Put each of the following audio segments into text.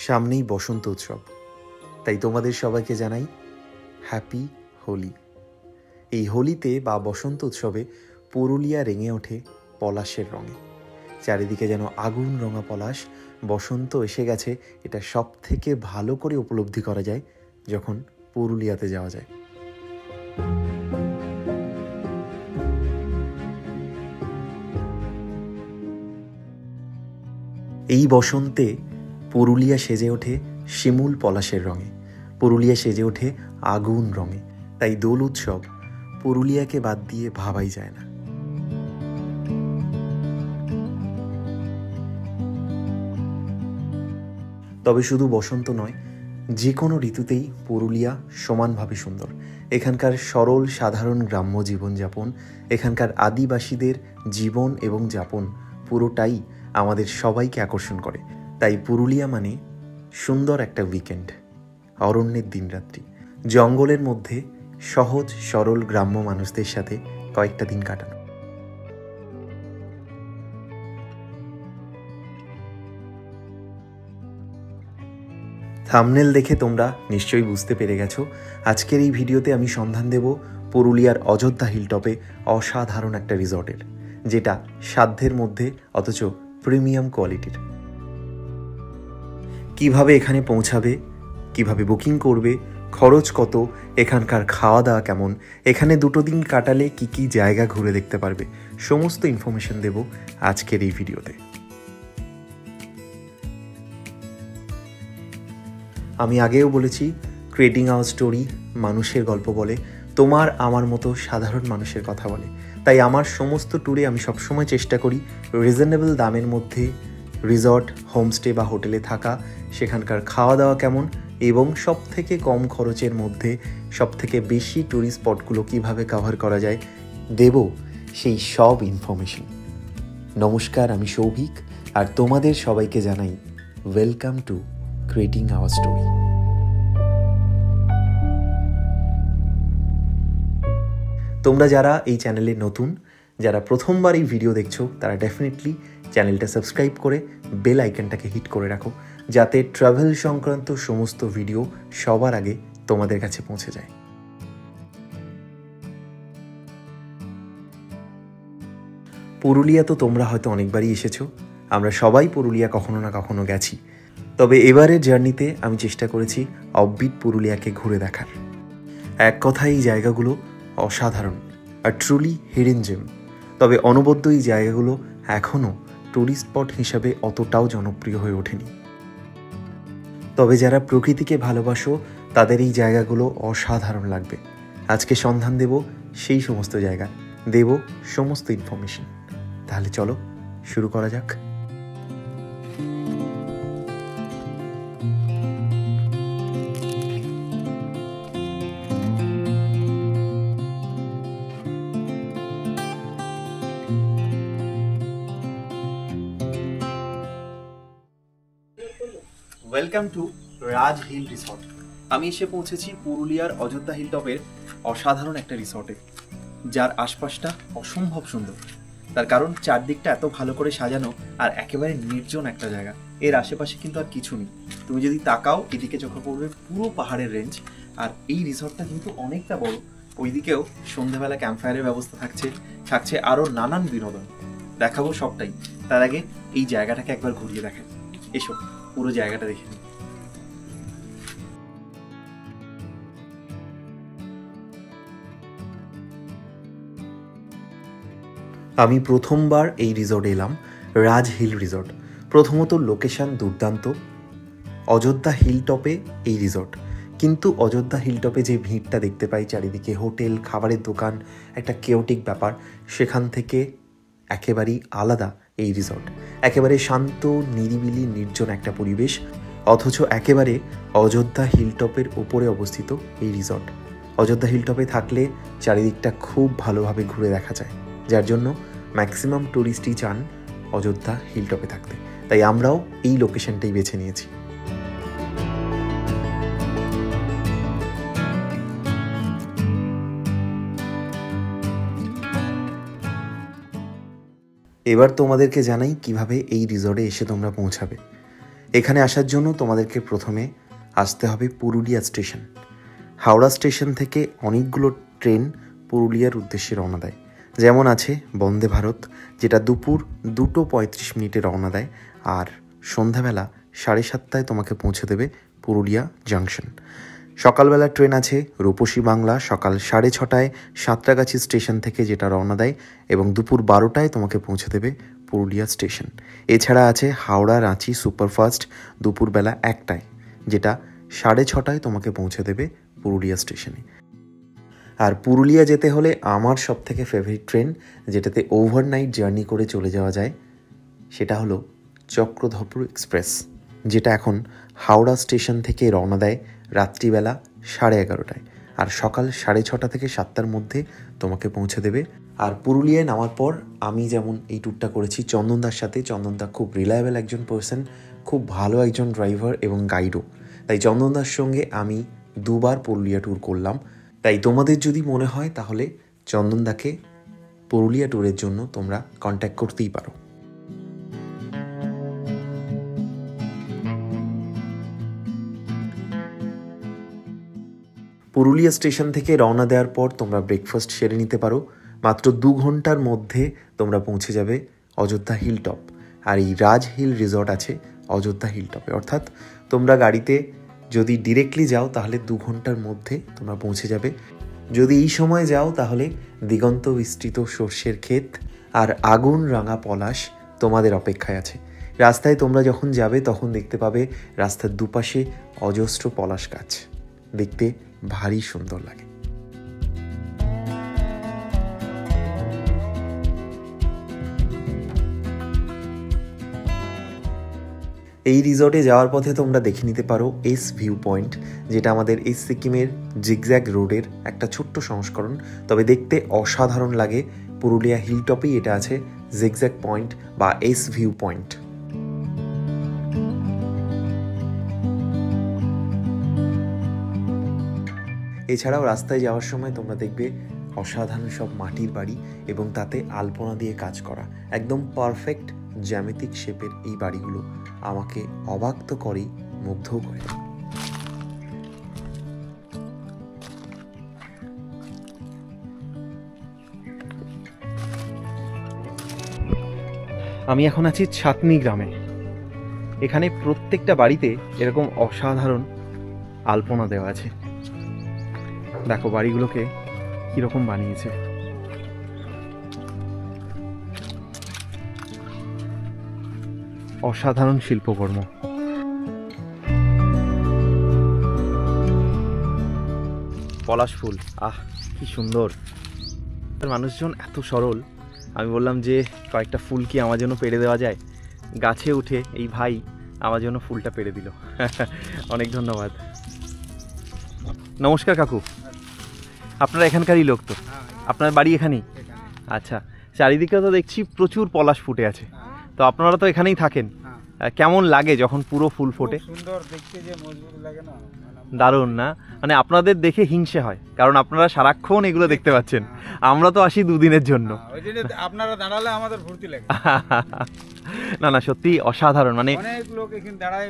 সামনেই বসন্ত উৎসব, তাই তোমাদের সবাইকে জানাই হ্যাপি হোলি। এই হোলিতে বা বসন্ত উৎসবে পুরুলিয়া রেঙে ওঠে পলাশের রঙে। চারিদিকে যেন আগুন রঙা পলাশ। বসন্ত এসে গেছে, এটা সব থেকে ভালো করে উপলব্ধি করা যায় যখন পুরুলিয়াতে যাওয়া যায়। এই বসন্তে পুরুলিয়া সেজে ওঠে শিমুল পলাশের রঙে, পুরুলিয়া সেজে ওঠে আগুন রঙে। তাই দোল উৎসব পুরুলিয়াকে বাদ দিয়ে ভাবাই যায় না। তবে শুধু বসন্ত নয়, যে কোনো ঋতুতেই পুরুলিয়া সমানভাবে সুন্দর। এখানকার সরল সাধারণ গ্রাম্য জীবনযাপন, এখানকার আদিবাসীদের জীবন এবং যাপন পুরোটাই আমাদের সবাইকে আকর্ষণ করে। তাই পুরুলিয়া মানে সুন্দর একটা উইকেন্ড, অরণ্যের দিনরাত্রি, জঙ্গলের মধ্যে সহজ সরল গ্রাম্য মানুষদের সাথে কয়েকটা দিন কাটানো। থাম্বনেল দেখে তোমরা নিশ্চয়ই বুঝতে পেরে গেছো, আজকের এই ভিডিওতে আমি সন্ধান দেব পুরুলিয়ার অযোধ্যা হিলটপে অসাধারণ একটা রিসর্টের, যেটা সাধ্যের মধ্যে অথচ প্রিমিয়াম কোয়ালিটির। কিভাবে এখানে পৌঁছাবে, কিভাবে বুকিং করবে, খরচ কত, এখানকার খাওয়া দাওয়া কেমন, এখানে 2 দিন কাটালে কি কি জায়গা ঘুরে দেখতে পারবে, সমস্ত ইনফরমেশন দেব আজকের এই ভিডিওতে। আমি আগেও বলেছি, ক্রিয়েটিং আওয়ার স্টোরি মানুষের গল্প বলে, তোমার আমার মতো সাধারণ মানুষের কথা বলে। তাই আমার সমস্ত ট্যুরে আমি সবসময় চেষ্টা করি রিজনেবল দামের মধ্যে রিসর্ট, হোমস্টে বা হোটেলে থাকা, সেখানকার খাওয়া দাওয়া কেমন এবং সব থেকে কম খরচের মধ্যে সব থেকে বেশি ট্যুরিস্ট স্পটগুলো কীভাবে কভার করা যায় দেব সেই সব ইনফরমেশন। নমস্কার, আমি সৌভিক, আর তোমাদের সবাইকে জানাই welcome to creating hour story. তোমরা যারা এই চ্যানেলে নতুন, যারা প্রথমবার এই ভিডিও দেখছো, তারা ডেফিনেটলি চ্যানেলটা সাবস্ক্রাইব করে বেল আইকনটাকে হিট করে রাখো, যাতে ট্রাভেল সংক্রান্ত সমস্ত ভিডিও সবার আগে তোমাদের কাছে পৌঁছে যায়। পুরুলিয়া তো তোমরা হয়তো অনেকবারই এসেছো, আমরা সবাই পুরুলিয়া কখনো না কখনো গেছি। তবে এবারের জার্নিতে আমি চেষ্টা করেছি অফবিট পুরুলিয়াকে ঘুরে দেখার। এক কথায় এই জায়গাগুলো অসাধারণ আর ট্রুলি হিডেন জেম। তবে অনবদ্য এই জায়গাগুলো এখনও ট্যুরিস্ট স্পট হিসাবে অতটাও জনপ্রিয় হয়ে ওঠেনি। তবে যারা প্রকৃতিকে ভালোবাসো, তাদের এই জায়গাগুলো অসাধারণ লাগবে। আজকে সন্ধান দেব সেই সমস্ত জায়গা, দেব সমস্ত ইনফরমেশন। তাহলে চলো শুরু করা যাক। Welcome to Raj Hill Resort. আমি এসে পৌঁছেছি পুরুলিয়ার অযোধ্যা হিলটপের অসাধারণ একটা রিসর্টে, যার আশপাশটা অসম্ভব সুন্দর। তার কারণ চারদিকটা এত ভালো করে সাজানো আর একেবারে নির্জন একটা জায়গা। এর আশেপাশে কিন্তু আর কিছু নেই। তুমি যদি তাকাও, এদিকে চোখে পড়বে পুরো পাহাড়ের রেঞ্জ। আর এই রিসর্টটা কিন্তু অনেকটা বড়। ওইদিকেও সন্ধ্যাবেলা ক্যাম্পফায়ারের ব্যবস্থা থাকছে আরও নানান বিনোদন। দেখাবো সবটাই। তার আগে এই জায়গাটাকে একবার ঘুরিয়ে দেখাই। এসো পুরো জায়গাটা দেখে নিই। আমি প্রথমবার এই রিসর্টে এলাম, রাজ হিল রিসর্ট। প্রথমত লোকেশন দুর্দান্ত, অযোধ্যা হিলটপে এই রিসর্ট। কিন্তু অযোধ্যা হিলটপে যে ভিড়টা দেখতে পাই চারিদিকে, হোটেল, খাবারের দোকান, একটা কেওটিক ব্যাপার, সেখান থেকে একেবারেই আলাদা এই রিসর্ট। একেবারে শান্ত, নিরিবিলি, নির্জন একটা পরিবেশ, অথচ একেবারে অযোধ্যা হিলটপের ওপরে অবস্থিত এই রিসর্ট। অযোধ্যা হিলটপে থাকলে চারিদিকটা খুব ভালোভাবে ঘুরে দেখা যায়, যার জন্য ম্যাক্সিমাম টুরিস্টই চান অযোধ্যা হিলটপে থাকতে। তাই আমরাও এই লোকেশনটাই বেছে নিয়েছি। এবার তোমাদেরকে জানাই কিভাবে এই রিসর্টে এসে তোমরা পৌঁছাবে। এখানে আসার জন্য তোমাদেরকে প্রথমে আসতে হবে পুরুলিয়া স্টেশন। হাওড়া স্টেশন থেকে অনেকগুলো ট্রেন পুরুলিয়ার উদ্দেশ্যে রওনা দেয়। যেমন আছে বন্দে ভারত, যেটা দুপুর 2:35 রওনা দেয় আর সন্ধ্যাবেলা 7:30 তোমাকে পৌঁছে দেবে পুরুলিয়া জাংশন। সকালবেলা ট্রেন আছে রূপসী বাংলা সকাল 6:30 সাঁতরাগাছি স্টেশন থেকে, যেটা রওনা দেয় এবং দুপুর 12টায় তোমাকে পৌঁছে দেবে পুরুলিয়া স্টেশন। এছাড়া আছে হাওড়া রাঁচি সুপারফাস্ট দুপুরবেলা 1টায়, যেটা 6:30 তোমাকে পৌঁছে দেবে পুরুলিয়া স্টেশনে। আর পুরুলিয়া যেতে হলে আমার সবথেকে ফেভারিট ট্রেন, যেটাতে ওভারনাইট জার্নি করে চলে যাওয়া যায়, সেটা হলো চক্রধরপুর এক্সপ্রেস, যেটা এখন হাওড়া স্টেশন থেকে রওনা দেয় রাত্রিবেলা 11:30 আর সকাল 6:30 থেকে 7টার মধ্যে তোমাকে পৌঁছে দেবে। আর পুরুলিয়ায় নামার পর আমি যেমন এই ট্যুরটা করেছি চন্দনদার সাথে, চন্দনদা খুব রিলায়েবল একজন পার্সন, খুব ভালো একজন ড্রাইভার এবং গাইডও, তাই চন্দনদার সঙ্গে আমি 2বার পুরুলিয়া ট্যুর করলাম। তাই তোমাদের যদি মনে হয় তাহলে চন্দনদাকে পুরুলিয়া ট্যুরের জন্য তোমরা কন্ট্যাক্ট করতেই পারো। পুরুলিয়া স্টেশন থেকে রওনা দেওয়ার পর তোমরা ব্রেকফাস্ট সেরে নিতে পারো। মাত্র 2 ঘন্টার মধ্যে তোমরা পৌঁছে যাবে অযোধ্যা হিল টপ। আর এই রাজ হিল রিসর্ট আছে অযোধ্যা হিল টপে, অর্থাৎ তোমরা গাড়িতে যদি ডিরেক্টলি যাও তাহলে 2 ঘন্টার মধ্যে তোমরা পৌঁছে যাবে। যদি এই সময় যাও তাহলে দিগন্ত বিস্তৃত সর্ষের ক্ষেত আর আগুন রাঙা পলাশ তোমাদের অপেক্ষায় আছে। রাস্তায় তোমরা যখন যাবে তখন দেখতে পাবে রাস্তার দুপাশে অজস্র পলাশ গাছ, দেখতে ভারী সুন্দর লাগে। এই রিসর্টে যাওয়ার পথে তোমরা দেখে নিতে পারো এস ভিউ পয়েন্ট, যেটা আমাদের এই সিকিমের জিগজ্যাগ রোডের একটা ছোট্ট সংস্করণ, তবে দেখতে অসাধারণ লাগে। পুরুলিয়া হিল টপেই এটা আছে, জিগজ্যাগ পয়েন্ট বা এস ভিউ পয়েন্ট। এছাড়াও রাস্তায় যাওয়ার সময় তোমরা দেখবে অসাধারণ সব মাটির বাড়ি এবং তাতে আলপনা দিয়ে কাজ করা, একদম পারফেক্ট জ্যামিতিক শেপের এই বাড়িগুলো আমাকে অবাক তো করেই, মুগ্ধও করে। আমি এখন আছি ছাতনি গ্রামে। এখানে প্রত্যেকটা বাড়িতে এরকম অসাধারণ আলপনা দেওয়া আছে। দেখো বাড়িগুলোকে কিরকম বানিয়েছে। অসাধারণ শিল্পকর্ম। পলাশ ফুল, আহ কি সুন্দর। মানুষজন এত সরল, আমি বললাম যে কয়েকটা ফুল কি আমার জন্য পেড়ে দেওয়া যায়। গাছে উঠে এই ভাই আমার জন্য ফুলটা পেড়ে দিল। অনেক ধন্যবাদ। নমস্কার কাকু, আপনারা এখানকারই লোক তো? আপনার বাড়ি এখানেই? আচ্ছা, চারিদিকে তো দেখছি প্রচুর পলাশ ফুটে আছে, তো আপনারা তো এখানেই থাকেন। কেমন লাগে যখন পুরো ফুল ফোটে? সুন্দর দেখতে, যে মজবুত লাগে না, দারুণ না? মানে আপনাদের দেখে হিংসে হয়, কারণ আপনারা সারাক্ষণ এগুলো দেখতে পাচ্ছেন, আমরা তো আসি 2 দিনের জন্য। ওই জন্য আপনারা দাঁড়ালে আমাদের ফুর্তি লাগে। না না, সত্যি অসাধারণ। মানে অনেক লোক এখানে দাঁড়ায়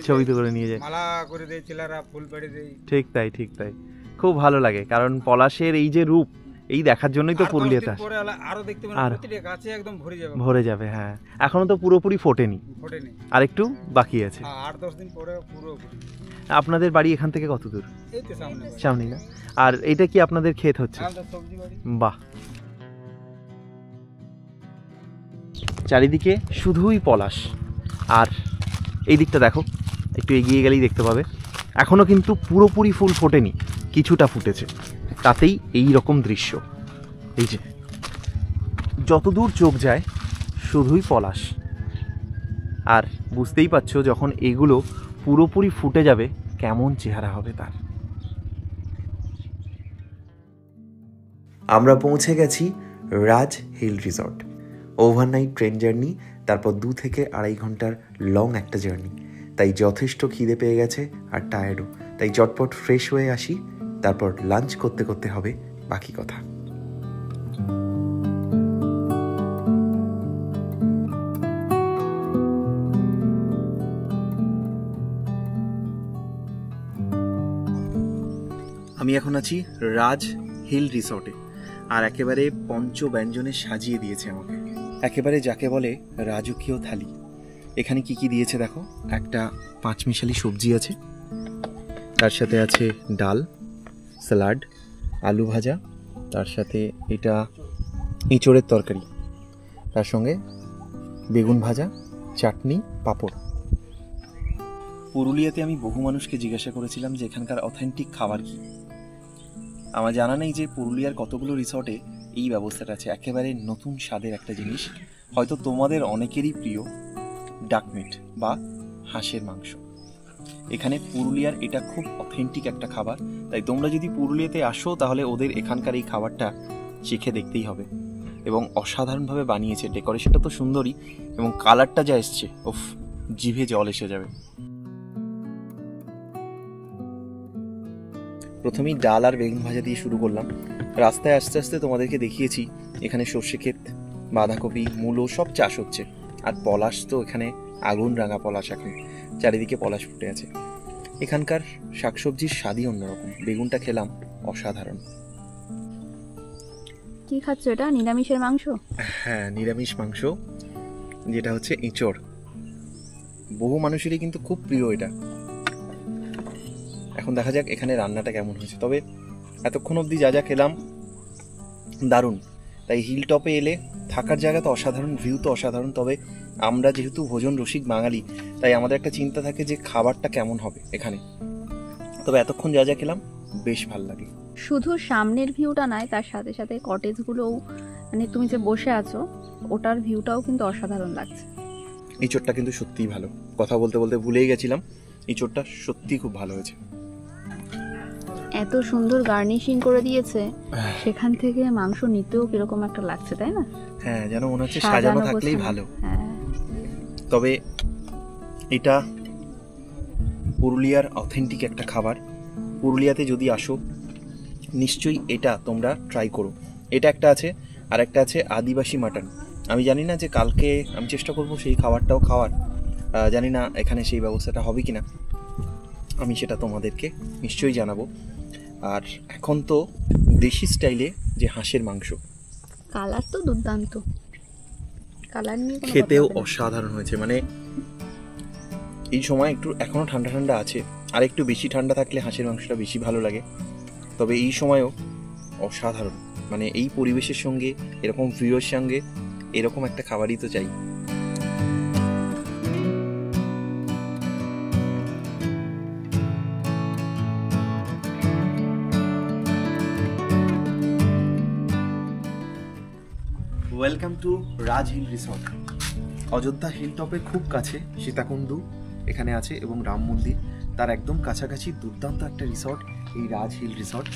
ছবি করে নিয়ে যায়, মালা করে দেয় ছেলেরা, ফুল পেড়ে দেয়। ঠিক তাই, ঠিক তাই, খুব ভালো লাগে। কারণ পলাশের এই যে রূপ, এই দেখার জন্যই তো পুরুলিয়াতে আসে। আরো দেখতে প্রতিটা গাছে একদম ভরে যাবে। হ্যাঁ, এখনো তো পুরোপুরি ফোটেনি, আর একটু বাকি আছে। 8-10 দিন পরে পুরো। আপনাদের বাড়ি এখান থেকে কত দূর? এই তো সামনে না? আর এটা কি আপনাদের ক্ষেত হচ্ছে? সবজি বাড়ি। বাহ, চারিদিকে শুধুই পলাশ। আর এই দিকটা দেখো, একটু এগিয়ে গেলেই দেখতে পাবে এখনো কিন্তু পুরোপুরি ফুল ফোটেনি, কিছুটা ফুটেছে, তাতেই এই রকম দৃশ্য। এই যে যতদূর চোখ যায় শুধুই পলাশ। আর বুঝতেই পারছো যখন এগুলো পুরোপুরি ফুটে যাবে কেমন চেহারা হবে তার। আমরা পৌঁছে গেছি Raj Hill Resort. Overnight train journey, তারপর 2 থেকে 2.5 ঘন্টার লং একটা জার্নি, তাই যথেষ্ট খিদে পেয়ে গেছে আর টায়ার্ডও, তাই চটপট ফ্রেশ হয়ে আসি, তারপর লাঞ্চ করতে করতে হবে বাকি কথা। আমি এখন আছি রাজ হিল রিসর্টে, আর একেবারে পঞ্চ ব্যঞ্জনে সাজিয়ে দিয়েছে আমাকে, একেবারে যাকে বলে রাজকীয় থালি। এখানে কি কি দিয়েছে দেখো, একটা পাঁচমিশালি সবজি আছে, তার সাথে আছে ডাল, স্যালাড, আলু ভাজা, তার সাথে এটা এঁচোড়ের তরকারি, তার সঙ্গে বেগুন ভাজা, চাটনি, পাঁপড়। পুরুলিয়াতে আমি বহু মানুষকে জিজ্ঞাসা করেছিলাম যে এখানকার অথেন্টিক খাবার কি। আমার জানা নেই যে পুরুলিয়ার কতগুলো রিসর্টে এই ব্যবস্থাটা আছে। একেবারে নতুন স্বাদের একটা জিনিস, হয়তো তোমাদের অনেকেরই প্রিয় ডাক মিট বা হাঁসের মাংস। এখানে পুরুলিয়ার এটা খুব অথেন্টিক একটা খাবার, তাই তোমরা যদি পুরুলিয়াতে আসো তাহলে ওদের এখানকার এই খাবারটা শিখে দেখতেই হবে। এবং অসাধারণভাবে বানিয়েছে, ডেকোরেশনটা তো সুন্দরই, এবং কালারটা যা এসছে, উফ, জিভে জল এসে যাবে। প্রথমেই ডাল আর বেগুন ভাজা দিয়ে শুরু করলাম। রাস্তায় আস্তে আস্তে তোমাদেরকে দেখিয়েছি এখানে সর্ষে ক্ষেত, বাঁধাকপি, মূলো সব চাষ হচ্ছে। আর পলাশ তো এখানে আগুন রাঙা পলাশ, এখন চারিদিকে পলাশ ফুটে আছে। এখানকার শাকসবজির স্বাদই অন্যরকম। বেগুনটা খেলাম, অসাধারণ। কি খাচ্ছ এটা? নিরামিষের মাংস? হ্যাঁ, নিরামিষ মাংস, যেটা হচ্ছে এঁচোড়। বহু মানুষেরই কিন্তু খুব প্রিয় এটা। এখন দেখা যাক এখানে রান্নাটা কেমন হয়েছে। তবে এতক্ষণ অবধি যা যা খেলাম দারুণ। তাই হিল টপে এলে থাকার জায়গা তো অসাধারণ, ভিউ তো অসাধারণ। তবে আমরা যেহেতু ভোজন রসিক বাঙালি, তাই আমাদের একটা চিন্তা থাকে যে খাবারটা কেমন হবে এখানে। তবে এতক্ষণ যা যা খেলাম বেশ ভালো লাগে। শুধু সামনের ভিউটা নয়, তার সাথে সাথে কটেজগুলোও, মানে তুমি যে বসে আছো ওটার ভিউটাও কিন্তু অসাধারণ লাগছে। এঁচোড়টা কিন্তু সত্যিই ভালো। কথা বলতে বলতে ভুলেই গেছিলাম, এঁচোড়টা সত্যিই খুব ভালো হয়েছে। এত সুন্দর গার্নিশিং করে দিয়েছে, সেখান থেকে মাংস নিতেও কিরকম একটা লাগছে, তাই না? হ্যাঁ, যেন মনে হচ্ছে সাজানো থাকলেই ভালো। হ্যাঁ, তবে এটা পুরুলিয়ার অথেন্টিক একটা খাবার। পুরুলিয়াতে যদি আসো নিশ্চয়ই এটা তোমরা ট্রাই করো। এটা একটা আছে, আর একটা আছে আদিবাসী মাটন। আমি জানি না যে কালকে আমি চেষ্টা করব সেই খাবারটাও খাওয়ার, জানি না এখানে সেই ব্যবস্থাটা হবে কিনা, আমি সেটা তোমাদেরকে নিশ্চয়ই জানাবো। আর এখন তো দেশি স্টাইলে যে হাঁসের মাংস, কালার তো দুর্দান্ত, কালার নিয়ে খেতেও অসাধারণ হয়েছে। মানে এই সময় একটু এখনো ঠান্ডা ঠান্ডা আছে, আর একটু বেশি ঠান্ডা থাকলে হাঁসের মাংসটা বেশি ভালো লাগে। তবে এই সময়ও অসাধারণ। মানে এই পরিবেশের সঙ্গে, এরকম ভিউয়ের সঙ্গে এরকম একটা খাবারই তো চাই। Welcome to Raj Hill Resort. Ayodhya Hill টপের খুব কাছে সীতাকুণ্ডু এখানে আছে, এবং রাম মন্দির, তার একদম কাছাকাছি দুর্দান্ত একটা রিসর্ট এই রাজ হিল রিসর্ট,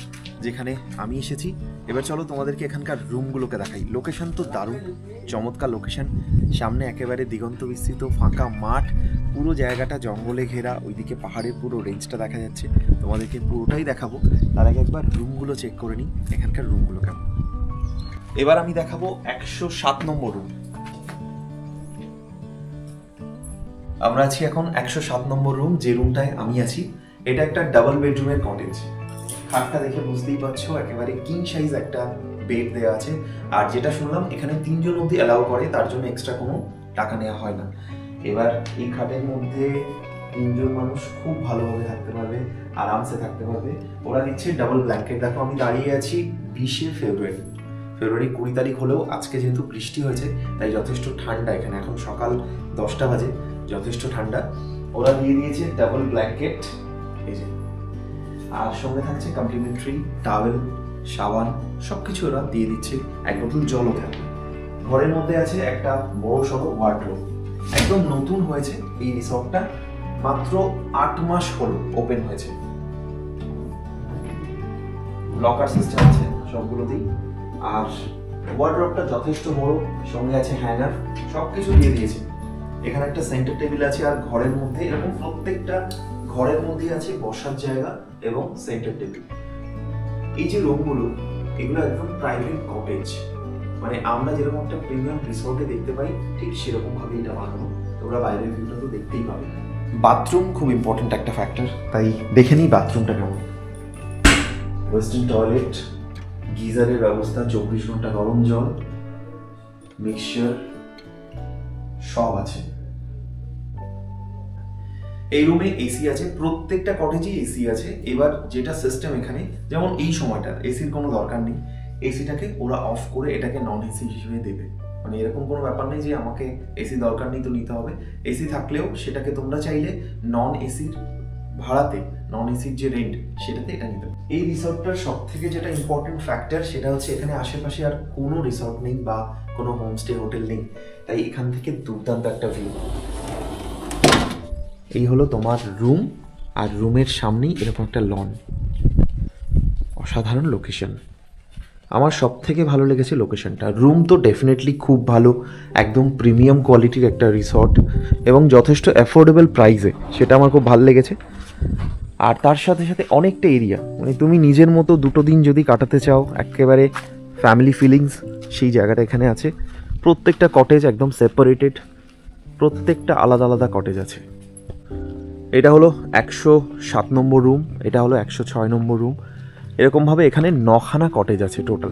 যেখানে আমি এসেছি। এবার চলো তোমাদেরকে এখানকার রুমগুলোকে দেখাই। লোকেশন তো দারুণ, চমৎকার লোকেশন। সামনে একেবারে দিগন্ত বিস্তৃত ফাঁকা মাঠ, পুরো জায়গাটা জঙ্গলে ঘেরা, ওইদিকে পাহাড়ের পুরো রেঞ্জটা দেখা যাচ্ছে। তোমাদেরকে পুরোটাই দেখাবো, তার আগে একবার রুমগুলো চেক করে নিই এখানকার রুমগুলো কেমন। এবার আমি দেখাবো 107 নম্বর রুম। আমরা আছি এখন 107 নম্বর রুম, যে রুমটায় আমি আছি। এটা একটা ডাবল বেডরুমের কটেজ। খাটটা দেখে বুঝতেই পারছো একেবারে কিং সাইজ একটা বেড দেওয়া আছে। আর যেটা শুনলাম এখানে 3 জন অবধি অ্যালাউ করে, তার জন্য এক্সট্রা কোনো টাকা নেওয়া হয় না। এবার এই খাটের মধ্যে 3 জন মানুষ খুব ভালোভাবে থাকতে পারবে, আরামসে থাকতে পারবে। ওরা দিচ্ছে ডাবল ব্ল্যাঙ্কেট। দেখো আমি দাঁড়িয়ে আছি 20শে ফেব্রুয়ারি 20 তারিখ হলেও আজকে যেহেতু বৃষ্টি হয়েছে তাই যথেষ্ট ঠান্ডা এখানে। এখন সকাল 10টা বাজে, যথেষ্ট ঠান্ডা। ওরা দিয়ে দিয়েছে ডাবল ব্ল্যাঙ্কেট, এই যে, আর সঙ্গে থাকছে কমপ্লিমেন্টারি টাওয়েল, সাবান, সবকিছু ওরা দিয়ে দিচ্ছে। এক বোতল জলও থাকবে। ঘরের মধ্যে আছে একটা বড় সড়ো ওয়ার্ডরোব। একদম নতুন হয়েছে এই রিসর্টটা, মাত্র 8 মাস হলো ওপেন হয়েছে। লকার সিস্টেম আছে সবগুলোতেই, আর ওয়ার্ডরোবটা যথেষ্ট বড়, সঙ্গে আছে হ্যাঙ্গার, সবকিছু দিয়ে দিয়েছে। এখানে একটা সেন্টার টেবিল আছে, আর ঘরের মধ্যে এরকম প্রত্যেকটা ঘরের মধ্যে আছে বসার জায়গা এবং সেন্টার টেবিল। এই যে রুমগুলো, এগুলো একদম প্রাইভেট কটেজ, মানে আমরা যেরকম একটা প্রিমিয়াম রিসর্টে দেখতে পাই ঠিক সেরকম ভাবে এটা বানানো। তোমরা বাইরের ভিউটা তো দেখতেই পাবে। বাথরুম খুব ইম্পর্টেন্ট একটা ফ্যাক্টর, তাই দেখে নিই বাথরুমটা কেমন। ওয়েস্টার্ন টয়লেট, গিজারের ব্যবস্থা, 24 ঘন্টা গরম জল, মিক্সচার সব আছে। এই রুমে এসি আছে, প্রত্যেকটা কটেজে এসি আছে। এবার যেটা সিস্টেম এখানে, যেমন এই সময়টা এসির কোনো দরকার নেই, এসিটাকে ওরা অফ করে এটাকে নন এসি হিসেবে দেবে। মানে এরকম কোনো ব্যাপার নেই যে আমাকে এসি দরকার নেই তো নিতে হবে। এসি থাকলেও সেটাকে তোমরা চাইলে নন এসির ভাড়াতে, নন এসির যে রেন্ট সেটাতে এটা নিতে। এই রিসর্টটার সব থেকে যেটা ইম্পর্টেন্ট ফ্যাক্টর সেটা হচ্ছে এখানে আশেপাশে আর কোনো রিসর্ট নেই বা কোনো হোমস্টে হোটেল নেই, তাই এখান থেকে দুর্দান্ত একটা ভিউ। এই হলো তোমার রুম, আর রুমের সামনেই এরকম একটা লন। অসাধারণ লোকেশন, আমার সব থেকে ভালো লেগেছে লোকেশনটা। রুম তো ডেফিনেটলি খুব ভালো, একদম প্রিমিয়াম কোয়ালিটির একটা রিসর্ট এবং যথেষ্ট অ্যাফোর্ডেবল প্রাইসে, সেটা আমার খুব ভালো লেগেছে। আর তার সাথে সাথে অনেকটা এরিয়া, মানে তুমি নিজের মতো 2 দিন যদি কাটাতে চাও, একেবারে ফ্যামিলি ফিলিংস, সেই জায়গাটা এখানে আছে। প্রত্যেকটা কটেজ একদম সেপারেটেড, প্রত্যেকটা আলাদা আলাদা কটেজ আছে। এটা হলো 107 নম্বর রুম, এটা হলো 106 নম্বর রুম। এরকমভাবে এখানে 9খানা কটেজ আছে টোটাল।